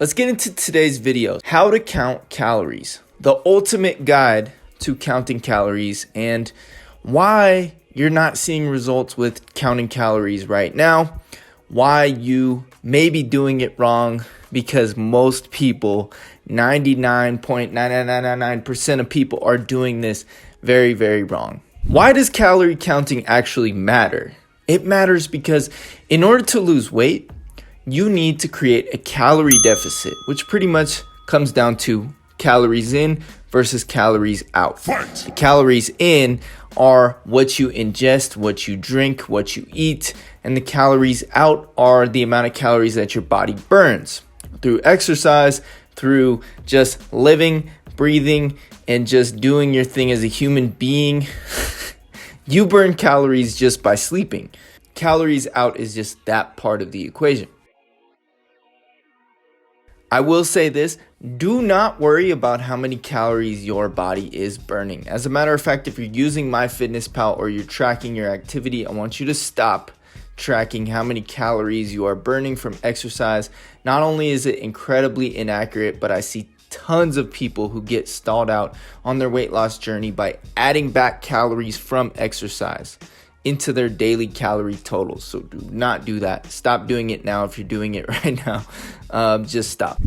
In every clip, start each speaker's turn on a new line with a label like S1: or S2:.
S1: Let's get into today's video, how to count calories, the ultimate guide to counting calories and why you're not seeing results with counting calories right now, why you may be doing it wrong, because most people, 99.9999% of people are doing this very, very wrong. Why does calorie counting actually matter? It matters because in order to lose weight, you need to create a calorie deficit, which pretty much comes down to calories in versus calories out. The calories in are what you ingest, what you drink, what you eat, and the calories out are the amount of calories that your body burns through exercise, through just living, breathing, and just doing your thing as a human being. You burn calories just by sleeping. Calories out is just that part of the equation. I will say this, do not worry about how many calories your body is burning. As a matter of fact, if you're using Myfitnesspal or you're tracking your activity, I want you to stop tracking how many calories you are burning from exercise. Not only is it incredibly inaccurate, but I see tons of people who get stalled out on their weight loss journey by adding back calories from exercise into their daily calorie totals. So do not do that. Stop doing it now if you're doing it right now. Just stop.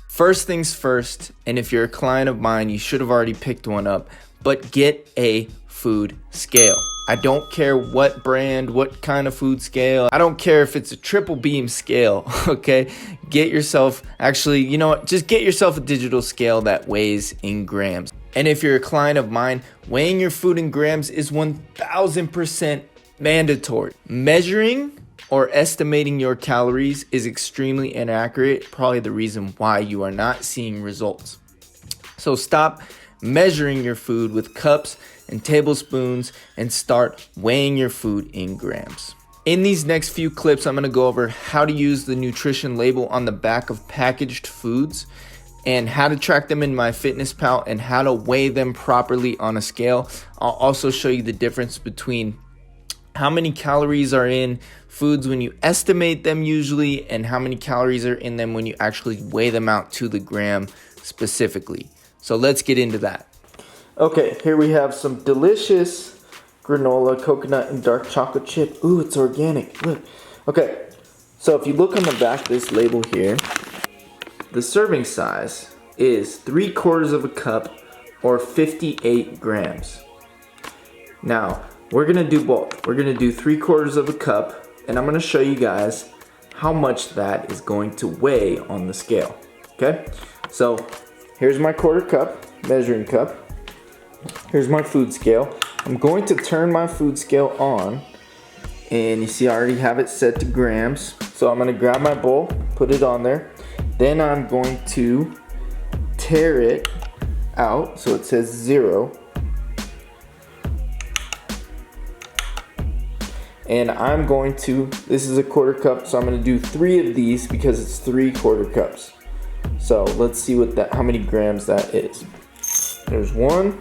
S1: First things first, and if you're a client of mine, you should have already picked one up, but get a food scale. I don't care what brand, what kind of food scale. I don't care if it's a triple beam scale, okay? Get yourself, actually, you know what? Just get yourself a digital scale that weighs in grams. And if you're a client of mine, weighing your food in grams is 1000% mandatory. Measuring or estimating your calories is extremely inaccurate, probably the reason why you are not seeing results. So stop measuring your food with cups and tablespoons and start weighing your food in grams. In these next few clips, I'm gonna go over how to use the nutrition label on the back of packaged foods and how to track them in Myfitnesspal and how to weigh them properly on a scale. I'll also show you the difference between how many calories are in foods when you estimate them usually and how many calories are in them when you actually weigh them out to the gram specifically. So let's get into that. Okay, here we have some delicious granola, coconut, and dark chocolate chip. Ooh, it's organic. Look. Okay, so if you look on the back of this label here, the serving size is 3/4 of a cup or 58 grams. Now, we're gonna do both. We're gonna do 3/4 of a cup, and I'm gonna show you guys how much that is going to weigh on the scale. Okay, so here's my 1/4 cup measuring cup. Here's my food scale. I'm going to turn my food scale on, and you see I already have it set to grams. So I'm gonna grab my bowl, put it on there. Then I'm going to tear it out so it says 0. And I'm going to, this is a 1/4 cup, so I'm gonna do 3 of these because it's 3/4 cups. So let's see how many grams that is. There's 1,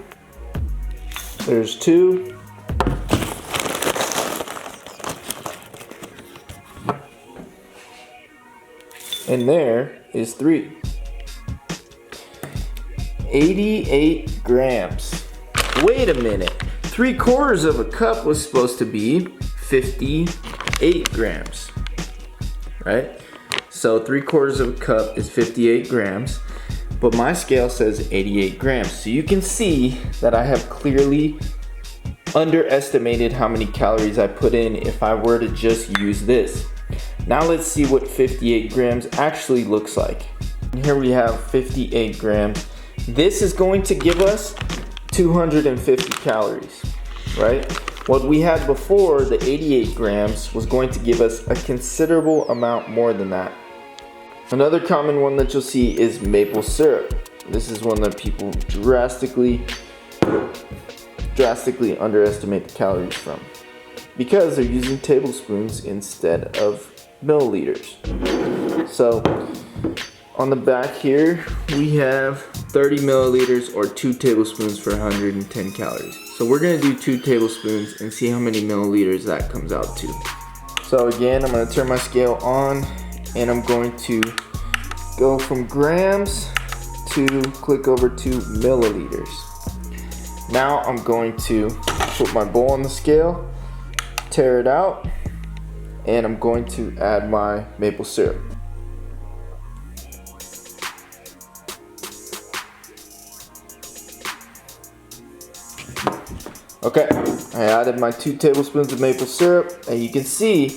S1: there's 2, and there is 3. 88 grams. Wait a minute. 3/4 of a cup was supposed to be 58 grams, right? So 3/4 of a cup is 58 grams, but my scale says 88 grams. So you can see that I have clearly underestimated how many calories I put in if I were to just use this. Now let's see what 58 grams actually looks like. And here we have 58 grams. This is going to give us 250 calories, right? What we had before, the 88 grams, was going to give us a considerable amount more than that. Another common one that you'll see is maple syrup. This is one that people drastically underestimate the calories from because they're using tablespoons instead of milliliters. So on the back here, we have 30 milliliters or 2 tablespoons for 110 calories. So we're gonna do 2 tablespoons and see how many milliliters that comes out to. So again, I'm gonna turn my scale on and I'm going to go from grams to click over to milliliters. Now I'm going to put my bowl on the scale, tear it out, and I'm going to add my maple syrup. Okay, I added my 2 tablespoons of maple syrup, and you can see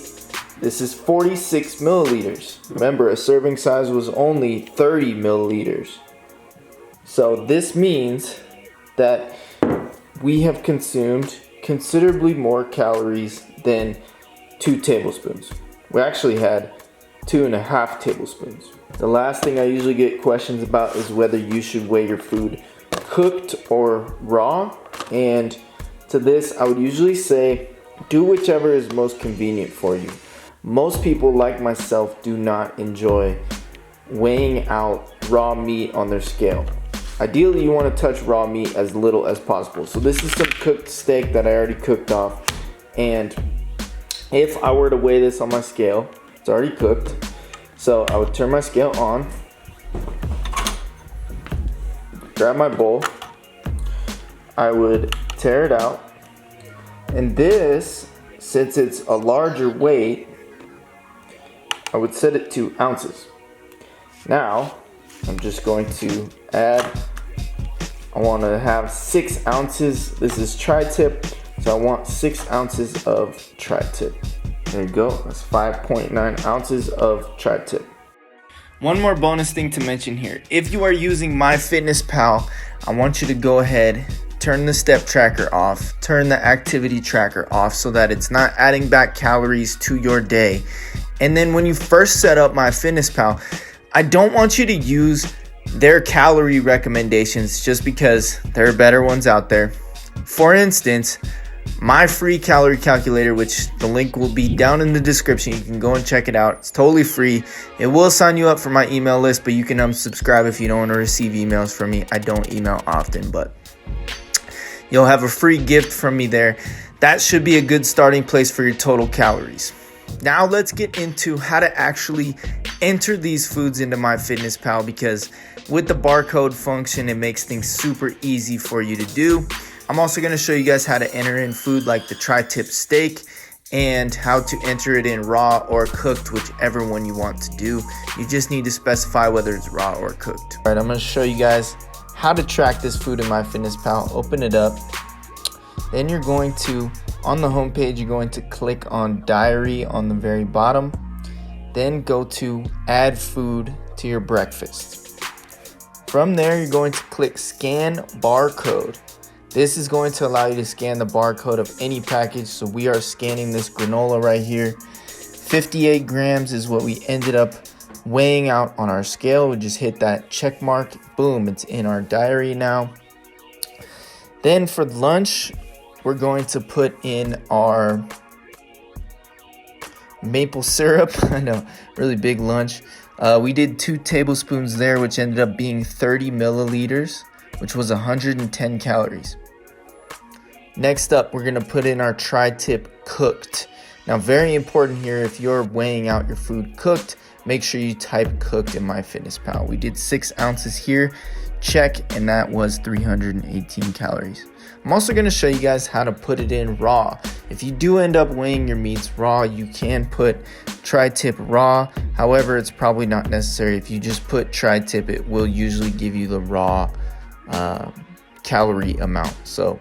S1: this is 46 milliliters. Remember, a serving size was only 30 milliliters. So this means that we have consumed considerably more calories than 2 tablespoons. We actually had 2.5 tablespoons. The last thing I usually get questions about is whether you should weigh your food cooked or raw. And to this, I would usually say, do whichever is most convenient for you. Most people, like myself, do not enjoy weighing out raw meat on their scale. Ideally, you want to touch raw meat as little as possible. So this is some cooked steak that I already cooked off. And if I were to weigh this on my scale, it's already cooked. So I would turn my scale on, grab my bowl, I would tear it out, and this, since it's a larger weight, I would set it to ounces. Now I'm just going to add, I want to have 6 ounces. This is tri-tip, so I want 6 ounces of tri-tip. There you go, that's 5.9 ounces of tri-tip. One more bonus thing to mention here. If you are using Myfitnesspal, I want you to go ahead, turn the step tracker off, turn the activity tracker off so that it's not adding back calories to your day. And then when you first set up Myfitnesspal, I don't want you to use their calorie recommendations just because there are better ones out there. For instance, my free calorie calculator, which the link will be down in the description. You can go and check it out. It's totally free. It will sign you up for my email list, but you can unsubscribe if you don't want to receive emails from me. I don't email often, but you'll have a free gift from me there. That should be a good starting place for your total calories. Now let's get into how to actually enter these foods into Myfitnesspal, because with the barcode function, it makes things super easy for you to do. I'm also going to show you guys how to enter in food like the tri-tip steak and how to enter it in raw or cooked, whichever one you want to do. You just need to specify whether it's raw or cooked. All right, I'm going to show you guys how to track this food in Myfitnesspal. Open it up. Then you're going to, on the home page, you're going to click on diary on the very bottom. Then go to add food to your breakfast. From there, you're going to click scan barcode. This is going to allow you to scan the barcode of any package. So we are scanning this granola right here. 58 grams is what we ended up weighing out on our scale. We just hit that check mark. Boom, it's in our diary now. Then for lunch, we're going to put in our maple syrup. I know, really big lunch. We did 2 tablespoons there, which ended up being 30 milliliters, which was 110 calories. Next up, we're going to put in our tri-tip cooked. Now, very important here, if you're weighing out your food cooked, make sure you type cooked in Myfitnesspal. We did 6 ounces here, check, and that was 318 calories. I'm also going to show you guys how to put it in raw. If you do end up weighing your meats raw, you can put tri-tip raw. However, it's probably not necessary. If you just put tri-tip, it will usually give you the raw calorie amount. So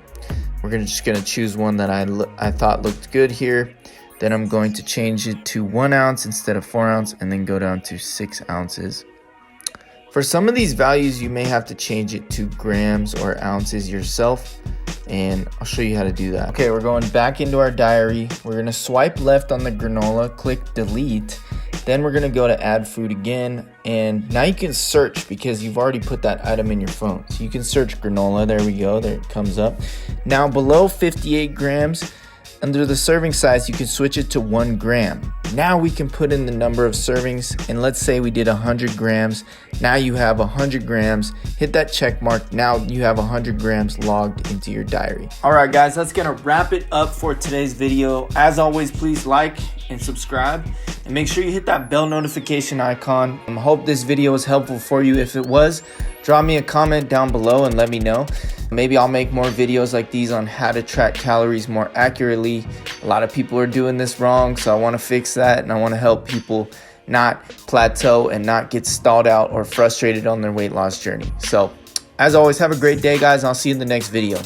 S1: we're just going to choose one that I thought looked good here. Then I'm going to change it to 1 ounce instead of 4 ounce, and then go down to 6 ounces. For some of these values, you may have to change it to grams or ounces yourself, and I'll show you how to do that. Okay, we're going back into our diary. We're going to swipe left on the granola, click delete. Then we're going to go to add food again, and now you can search because you've already put that item in your phone. So you can search granola. There we go. There it comes up. Now below 58 grams, under the serving size, you can switch it to 1 gram. Now we can put in the number of servings, and let's say we did 100 grams. Now you have 100 grams. Hit that check mark. Now you have 100 grams logged into your diary. All right, guys, that's gonna wrap it up for today's video. As always, please like and subscribe. And make sure you hit that bell notification icon. I hope this video was helpful for you. If it was, drop me a comment down below and let me know. Maybe I'll make more videos like these on how to track calories more accurately. A lot of people are doing this wrong, so I want to fix that, and I want to help people not plateau and not get stalled out or frustrated on their weight loss journey. So as always, have a great day, guys. I'll see you in the next video.